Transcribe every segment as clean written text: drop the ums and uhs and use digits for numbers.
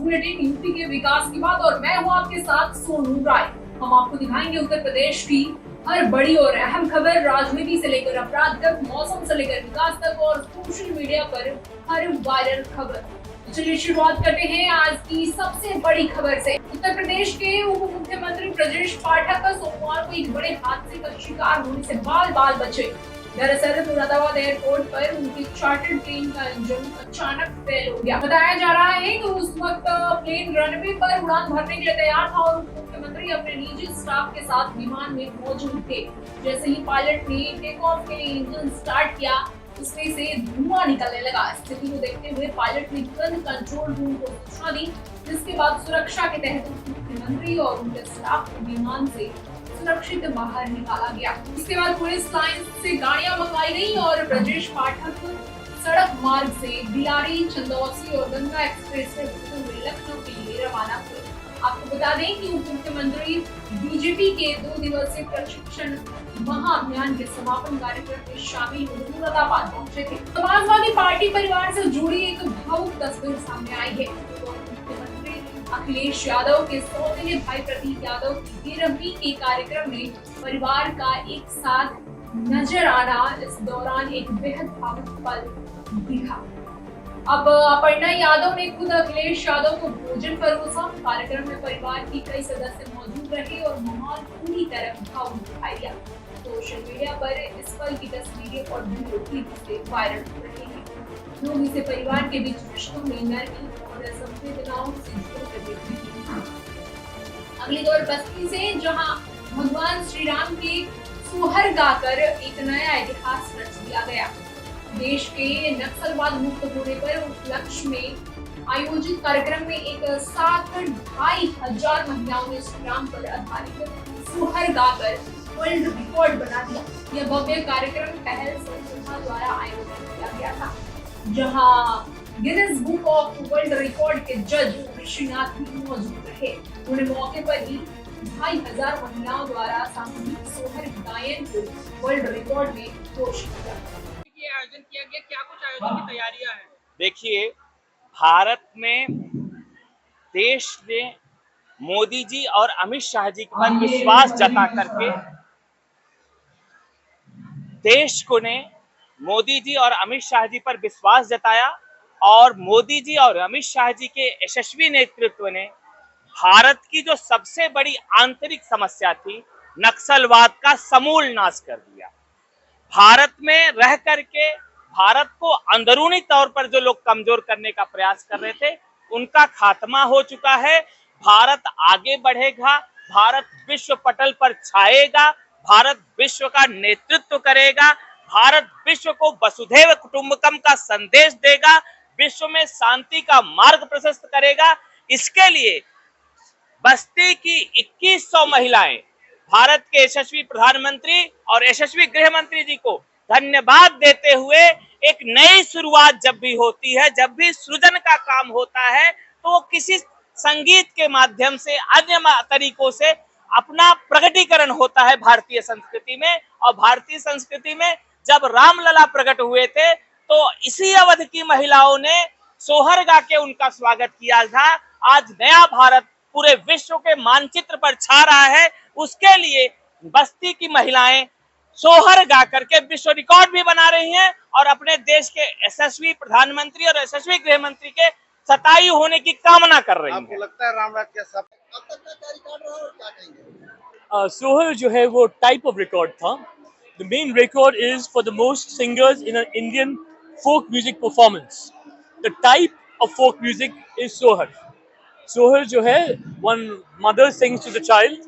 Bulletin UP के विकास की बात और मैं हूं आपके साथ सोनू राय। हम आपको दिखाएंगे उत्तर प्रदेश की हर बड़ी और अहम खबर, राजनीति से लेकर अपराध तक, मौसम से लेकर विकास तक और सोशल मीडिया पर हर वायरल खबर। चलिए शुरुआत करते हैं आज की सबसे बड़ी खबर से। उत्तर प्रदेश के उप मुख्यमंत्री ब्रजेश पाठक सोमवार को एक बड़े हादसे का शिकार होने से बाल बाल बचे। दरअसल मुरादाबाद एयरपोर्ट पर उनकी चार्टर्ड प्लेन का इंजन अचानक फेल हो गया। बताया जा रहा है कि उस वक्त प्लेन रनवे पर उड़ान भरने के लिए तैयार था और मुख्यमंत्री अपने निजी स्टाफ के साथ विमान में मौजूद थे। जैसे ही पायलट ने टेक ऑफ के लिए इंजन स्टार्ट किया, उसमें से धुआं निकलने लगा। स्थिति को देखते हुए पायलट ने तुरंत कंट्रोल रूम को सूचना दी, जिसके बाद सुरक्षा के तहत मुख्यमंत्री और उनके स्टाफ को विमान से सुरक्षित बाहर निकाला गया। इसके बाद पुलिस लाइन से गाड़ियां मंगवाई गई और ब्रजेश पाठक सड़क मार्ग से बिलारी, चंदौसी और गंगा एक्सप्रेस से होते हुए लखनऊ के लिए रवाना हुए। आपको बता दें कि उप मुख्यमंत्री बीजेपी के 2 दिवसीय प्रशिक्षण महाअभियान के समापन कार्यक्रम में शामिल होने मुरादाबाद पहुंचे थे। समाजवादी पार्टी परिवार से जुड़ी एक भावुक तस्वीर सामने आई है। मुख्यमंत्री अखिलेश यादव के सौतेले भाई प्रतीक यादव की 13वीं के कार्यक्रम में परिवार का एक साथ नजर आना इस दौरान एक बेहद भावुक पल दिखा। अब अपर्णा यादव ने खुद अखिलेश यादव को भोजन परोसा। कार्यक्रम में परिवार के कई सदस्य मौजूद रहे और माहौल पूरी तरह भावुक दिखाई दिया। सोशल मीडिया पर इस पल की तस्वीरें और वीडियो क्लिप से वायरल हो रही है। लोग इसे परिवार के बीच रिश्तों में नरमी और संवेदनाओं से जोड़कर देखने की। अगली दौर बस्ती से, जहां भगवान श्री राम के सोहर गाकर एक नया इतिहास रच दिया गया। देश के नक्सलवाद मुक्त होने पर उपलक्ष्य में आयोजित कार्यक्रम में एक साथ 2500 महिलाओं ने श्री राम पर आधारित सोहर गाकर वर्ल्ड रिकॉर्ड बना दिया। यह भव्य कार्यक्रम पहल संस्था द्वारा आयोजित किया गया था, जहां Guinness book of world record के जज ऋषिनाथ भी मौजूद रहे। उन्होंने मौके पर ही 2500 महिलाओं द्वारा सामूहिक सोहर गायन को वर्ल्ड रिकॉर्ड में घोषित किया। आयोजन किया गया, क्या कुछ आयोजन की तैयारियां हैं? देखिए, भारत में देश ने मोदी जी और अमित शाह जी पर विश्वास जता करके देश को ने मोदी जी और अमित शाह जी पर विश्वास जताया और मोदी जी और अमित शाह जी के यशस्वी नेतृत्व ने भारत की जो सबसे बड़ी आंतरिक समस्या थी, नक्सलवाद का समूल नाश कर दिया। भारत में रह करके भारत को अंदरूनी तौर पर जो लोग कमजोर करने का प्रयास कर रहे थे, उनका खात्मा हो चुका है। भारत आगे बढ़ेगा, भारत विश्व पटल पर छाएगा, भारत विश्व का नेतृत्व करेगा, भारत विश्व को वसुधैव कुटुंबकम का संदेश देगा, विश्व में शांति का मार्ग प्रशस्त करेगा। इसके लिए बस्ती की 2100 महिलाएं भारत के यशस्वी प्रधानमंत्री और यशस्वी गृह मंत्री जी को धन्यवाद देते हुए, एक नई शुरुआत जब भी होती है, जब भी सृजन का काम होता है, तो वो किसी संगीत के माध्यम से, अन्य तरीकों से अपना प्रकटीकरण होता है भारतीय संस्कृति में। और भारतीय संस्कृति में जब रामलला प्रकट हुए थे, तो इसी अवध की महिलाओं ने सोहर गा के उनका स्वागत किया था। आज नया भारत पूरे विश्व के मानचित्र पर छा रहा है। उसके लिए बस्ती की महिलाएं सोहर गा करके विश्व रिकॉर्ड भी बना रही हैं और अपने देश के यशस्वी प्रधानमंत्री और यशस्वी गृह मंत्री के शतायु होने की कामना कर रही हैं। आपको लगता है रामराज के सब अब तक का क्या रिकॉर्ड रहा और क्या कहेंगे? सोहर जो है वो टाइप ऑफ रिकॉर्ड था। The main record is for the most singers in an Indian folk music performance. The type of folk music is Sohar. Sohar जो है, one mother sings to the child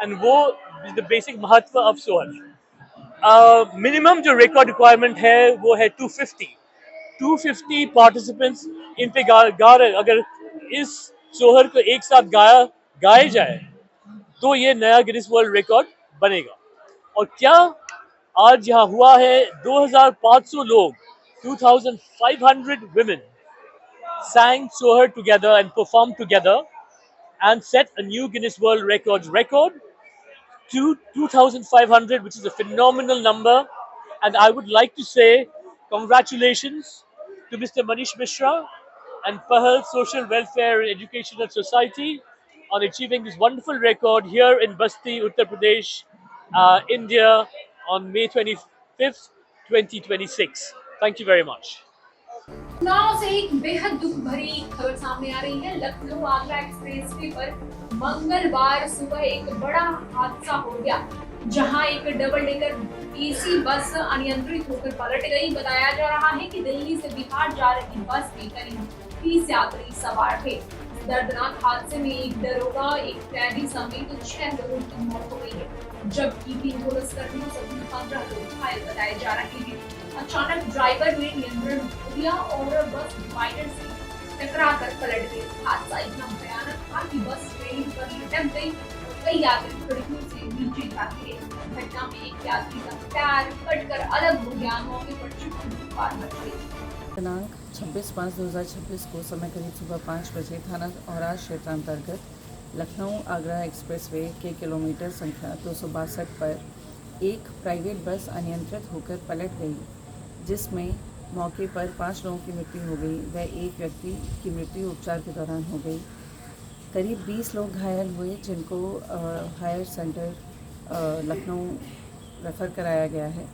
and वो द बेसिक महत्व of Sohar. Minimum जो record requirement है वो है 250 participants in पे गा रहे। अगर इस सोहर को एक साथ गाए जाए तो ये नया गिनीज वर्ल्ड रिकॉर्ड बनेगा। और क्या आज यहाँ हुआ है, 2500 लोग, 2500 women sang sohar together and performed together and set a new Guinness World record to 2,500, which is a phenomenal number. And I would like to say congratulations to Mr. Manish Mishra and Pahal Social Welfare and Educational Society on achieving this wonderful record here in Basti, Uttar Pradesh, India on May 25th, 2026. Thank you very much. चुनाव से एक बेहद दुख भरी खबर सामने आ रही है। लखनऊ आगरा एक्सप्रेसवे पर मंगलवार सुबह एक बड़ा हादसा हो गया, जहां एक डबल डेकर एसी बस अनियंत्रित होकर पलट गई। बताया जा रहा है कि दिल्ली से बिहार जा रही बस में करीब 30 यात्री सवार थे। दर्दनाक हादसे में एक दरोगा, एक कैदी समेत 6 लोगों की मौत हो गई है, जबकि 3 पुलिसकर्मियों समेत 15 लोग घायल बताए जा रहे हैं। अचानक ड्राइवर ने नियंत्रण खो दिया और बस डिवाइडर से टकराकर पलट गई। हादसा इतना भयानक था कि बस रेलिंग पर लटक गई और कई यात्री खिड़कियों से नीचे जा गिरे। घटना में एक यात्री का पैर कटकर अलग हो गया। मौके पर चिंता मच गई। दिनांक 26/5/2026 को समय करीब सुबह 5 बजे थाना औराज क्षेत्रांतर्गत लखनऊ आगरा एक्सप्रेसवे के किलोमीटर संख्या 262 पर एक प्राइवेट बस अनियंत्रित होकर पलट गई, जिसमें मौके पर 5 लोगों की मृत्यु हो गई व एक व्यक्ति की मृत्यु उपचार के दौरान हो गई। करीब 20 लोग घायल हुए, जिनको हायर सेंटर लखनऊ रेफ़र कराया गया है।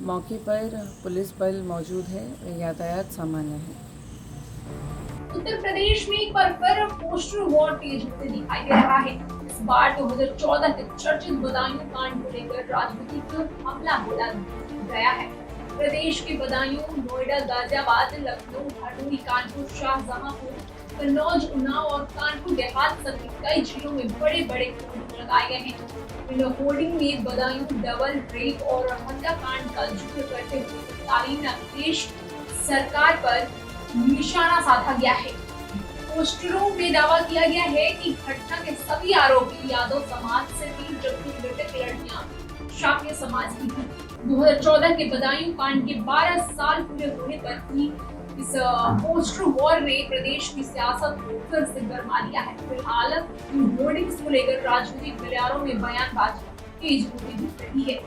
मौके पर पुलिस बल मौजूद है, यातायात सामान्य है। उत्तर प्रदेश में एक बार फिर पोस्टर वॉर तेज होते दिखाई दे रहा है। इस बार 2014 के चर्चित बदायूं कांड को लेकर राजनीतिक हमला बोला गया है। प्रदेश के बदायूं, नोएडा, गाजियाबाद, लखनऊ, हरदोई, कानपुर, शाहजहांपुर, कन्नौज, उन्नाव और कानपुर देहात समेत कई जिलों में बड़े बड़े होर्डिंग लगाए गए हैं। इन होर्डिंग में बदायूं डबल रेप और हत्याकांड का जिक्र करते हुए तत्कालीन अखिलेश सरकार पर निशाना साधा गया है। पोस्टरों में दावा किया गया है कि घटना के सभी आरोपी यादव समाज से थे, जबकि मृतक लड़कियां शाक्य समाज की थी। 2014 के बदायूं कांड के 12 साल पूरे होने पर भी इस पोस्टर वॉर ने प्रदेश की सियासत को फिर से गरमा दिया है। फिलहाल इन होर्डिंग्स को लेकर राजनीतिक गलियारों में बयानबाजी तेज होती दिख रही है।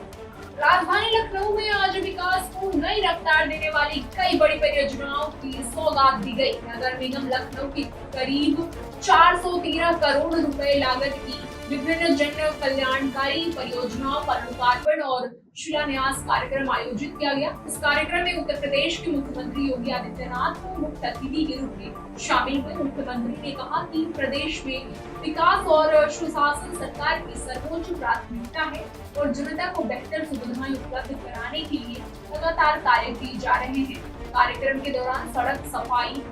राजधानी लखनऊ में आज विकास को नई रफ्तार देने वाली कई बड़ी परियोजनाओं की सौगात दी गई। नगर निगम लखनऊ की करीब 413 करोड़ रुपए लागत की विभिन्न जन कल्याणकारी परियोजनाओं का लोकार्पण और शिलान्यास कार्यक्रम आयोजित किया गया। इस कार्यक्रम में उत्तर प्रदेश के मुख्यमंत्री योगी आदित्यनाथ मुख्य अतिथि के रूप में शामिल हुए। मुख्यमंत्री ने कहा कि प्रदेश में विकास और सुशासन सरकार की सर्वोच्च प्राथमिकता है और जनता को बेहतर सुविधाएं उपलब्ध कराने के लिए लगातार कार्य किए जा रहे हैं। कार्यक्रम के दौरान सड़क सफाई,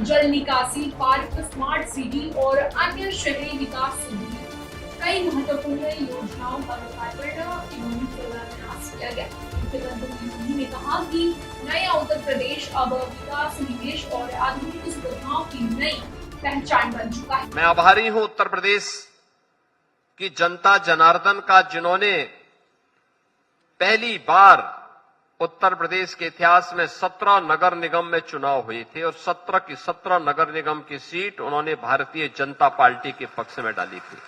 जल निकासी, पार्क, स्मार्ट सिटी और अन्य शहरी विकास से जुड़ी कई महत्वपूर्ण योजनाओं का लोकार्पण एवं शिलान्यास किया गया। मुख्यमंत्री योगी ने कहा कि नया उत्तर प्रदेश अब विकास, निवेश और आधुनिक सुविधाओं की नई पहचान बन चुका है। मैं आभारी हूं उत्तर प्रदेश की जनता जनार्दन का, जिन्होंने पहली बार उत्तर प्रदेश के इतिहास में 17 नगर निगम में चुनाव हुए थे और 17 की 17 नगर निगम की सीट उन्होंने भारतीय जनता पार्टी के पक्ष में डाली थी।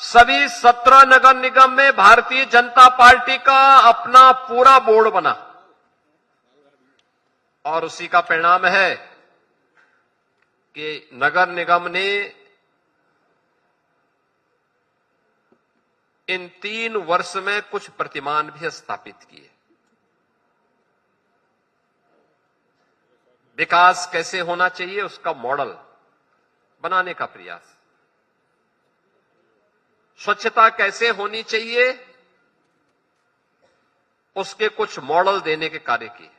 सभी 17 नगर निगम में भारतीय जनता पार्टी का अपना पूरा बोर्ड बना और उसी का परिणाम है कि नगर निगम ने इन 3 वर्ष में कुछ प्रतिमान भी स्थापित किए। विकास कैसे होना चाहिए उसका मॉडल बनाने का प्रयास, स्वच्छता कैसे होनी चाहिए उसके कुछ मॉडल देने के कार्य किए।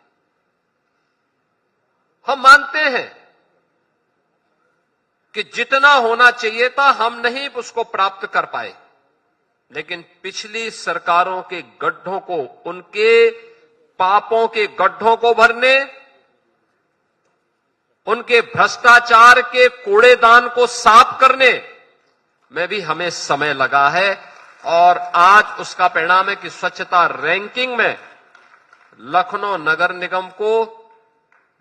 हम मानते हैं कि जितना होना चाहिए था हम नहीं उसको प्राप्त कर पाए, लेकिन पिछली सरकारों के गड्ढों को, उनके पापों के गड्ढों को भरने, उनके भ्रष्टाचार के कूड़ेदान को साफ करने में भी हमें समय लगा है और आज उसका परिणाम है कि स्वच्छता रैंकिंग में लखनऊ नगर निगम को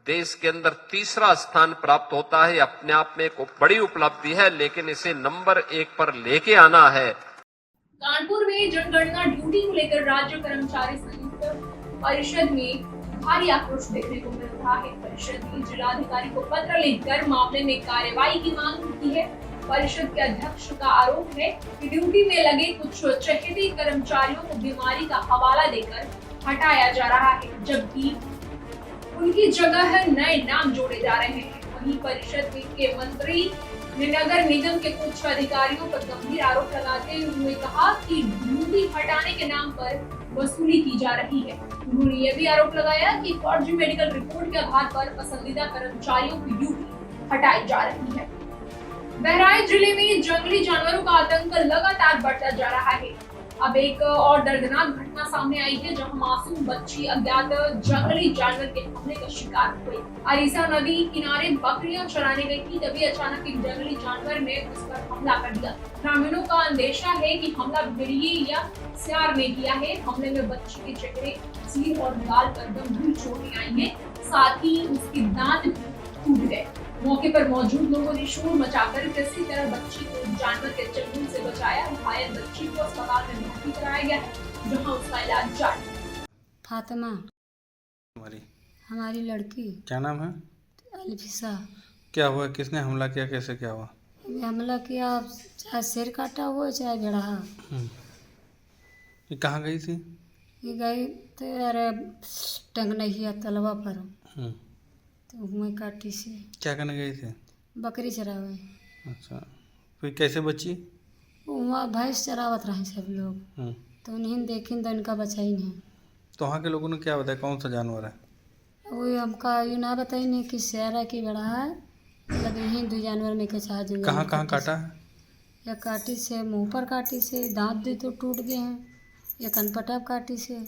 देश के अंदर 3रा स्थान प्राप्त होता है। अपने आप में एक बड़ी उपलब्धि है, लेकिन इसे नंबर 1 पर लेके आना है। कानपुर में जनगणना ड्यूटी को लेकर राज्य कर्मचारी संयुक्त परिषद में भारी आक्रोश देखने को मिल रहा है। परिषद ने जिलाधिकारी को पत्र लिखकर मामले में कार्रवाई की मांग की है। परिषद के अध्यक्ष का आरोप है कि ड्यूटी में लगे कुछ चहेते कर्मचारियों को बीमारी का हवाला देकर हटाया जा रहा है, जबकि उनकी जगह नए नाम जोड़े जा रहे हैं। वहीं परिषद के मंत्री ने नगर निगम के कुछ अधिकारियों पर गंभीर आरोप लगाते हुए कहा कि ड्यूटी हटाने के नाम पर वसूली की जा रही है। उन्होंने यह भी आरोप लगाया कि फर्जी मेडिकल रिपोर्ट के आधार पर पसंदीदा कर्मचारियों की ड्यूटी हटाई जा रही है। बहराइच जिले में जंगली जानवरों का आतंक लगातार बढ़ता जा रहा है। अब एक और दर्दनाक घटना सामने आई है, जहां मासूम बच्ची अज्ञात जंगली जानवर के हमले का शिकार हुई। अरीसा नदी किनारे बकरियां चराने गई थी, तभी अचानक एक जंगली जानवर ने उस पर हमला कर दिया। ग्रामीणों का अंदेशा है कि हमला भेड़िए या सियार ने किया है। हमले में बच्ची के चेहरे, सिर और गाल पर गंभीर चोटें आई हैं, साथ ही उसके दांत टूट गए। मौके पर मौजूद लोगों ने शोर मचाकर किसी तरह बच्ची को जानवर के चंगुल से बचाया। घायल बच्ची को अस्पताल में भर्ती कराया गया, जहां उसका इलाज जारी है। फातिमा हमारी लड़की। क्या नाम है? अल्फिसा। क्या हुआ? किसने हमला किया? कैसे क्या हुआ? हमला किया, चाहे सिर काटा हुआ चाहे बेड़ा। ये कहाँ गई थी? ये गई तो अरे टंगनहिया तलवा पर, तो मैं काटी से। क्या करने गई थी? बकरी चरावे। अच्छा, फिर कैसे बची? वहाँ भैंस चरावत रहे सब लोग, तो उन्हें देखी तो इनका बचा ही नहीं। तो वहाँ के लोगों ने क्या बताया कौन सा जानवर है? वो हमका यूँ ना बताई नहीं कि शेर है कि बड़ा है, मतलब यही दो जानवर में के चाह जंगल। कहाँ कहाँ काटा है? या काटी से, मुंह पर काटी से, दांत भी तो टूट गए हैं, या कनपटा काटी से।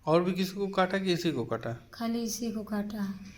और भी किसी को काटा कि इसी को काटा? खाली इसी को काटा है।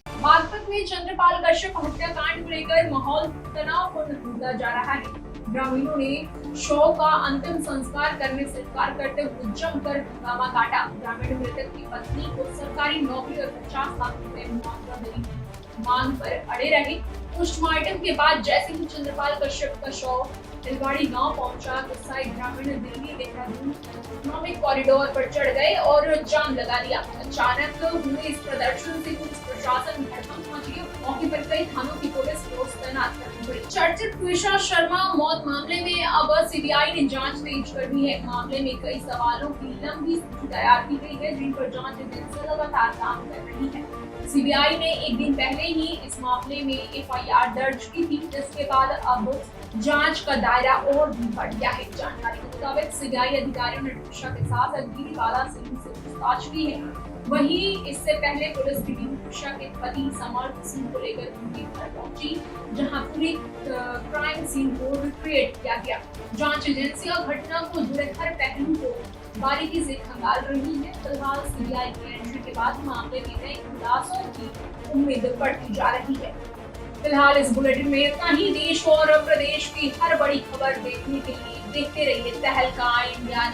बागपत में चंद्रपाल कश्यप हत्याकांड को लेकर माहौल तनावपूर्ण होता जा रहा है। ग्रामीणों ने शव का अंतिम संस्कार करने से इनकार करते हुए जमकर हंगामा काटा। ग्रामीण मृतक की पत्नी को सरकारी नौकरी और 50 लाख रुपए मुआवजा देने की मांग पर अड़े रहे। पोस्टमार्टम के बाद जैसे ही चंद्रपाल कश्यप का शव रेलगाड़ी गांव पहुंचा, तो सारे ग्रामीण दिल्ली देहरादून इकोनॉमिक कॉरिडोर पर चढ़ गए और जाम लगा दिया। अचानक हुए इस प्रदर्शन से पुलिस प्रशासन भड़कम पहुंच गया। मौके पर कई थानों की पुलिस फोर्स तैनात करनी पड़ी। चर्चित ट्विशा शर्मा मौत मामले में अब सीबीआई ने जांच तेज कर दी है। मामले में कई सवालों की लंबी सूची तैयार की गई है, जिन पर जांच एजेंसी लगातार काम कर रही है। सीबीआई ने एक दिन पहले ही इस मामले में एफआईआर दर्ज की थी, जिसके बाद अब जांच का दायरा और भी बढ़ गया है। जानकारी के मुताबिक सीबीआई अधिकारियों ने ट्विशा के साथ गिरिबाला सिंह से पूछताछ की है। वहीं इससे पहले पुलिस की टीम ट्विशा के पति समर्थ सिंह को लेकर उनके घर पहुंची, जहां पूरी क्राइम सीन को रिक्रिएट किया गया। जांच एजेंसियां घटना को जुड़े हर पहलू को बारीकी से खंगाल रही है। फिलहाल सीबीआई की एंट्री के बाद मामले में नए खुलासों की उम्मीद बढ़ती जा रही है। फिलहाल इस बुलेटिन में इतना ही। देश और प्रदेश की हर बड़ी खबर देखने के लिए देखते रहिए तहलका इंडिया।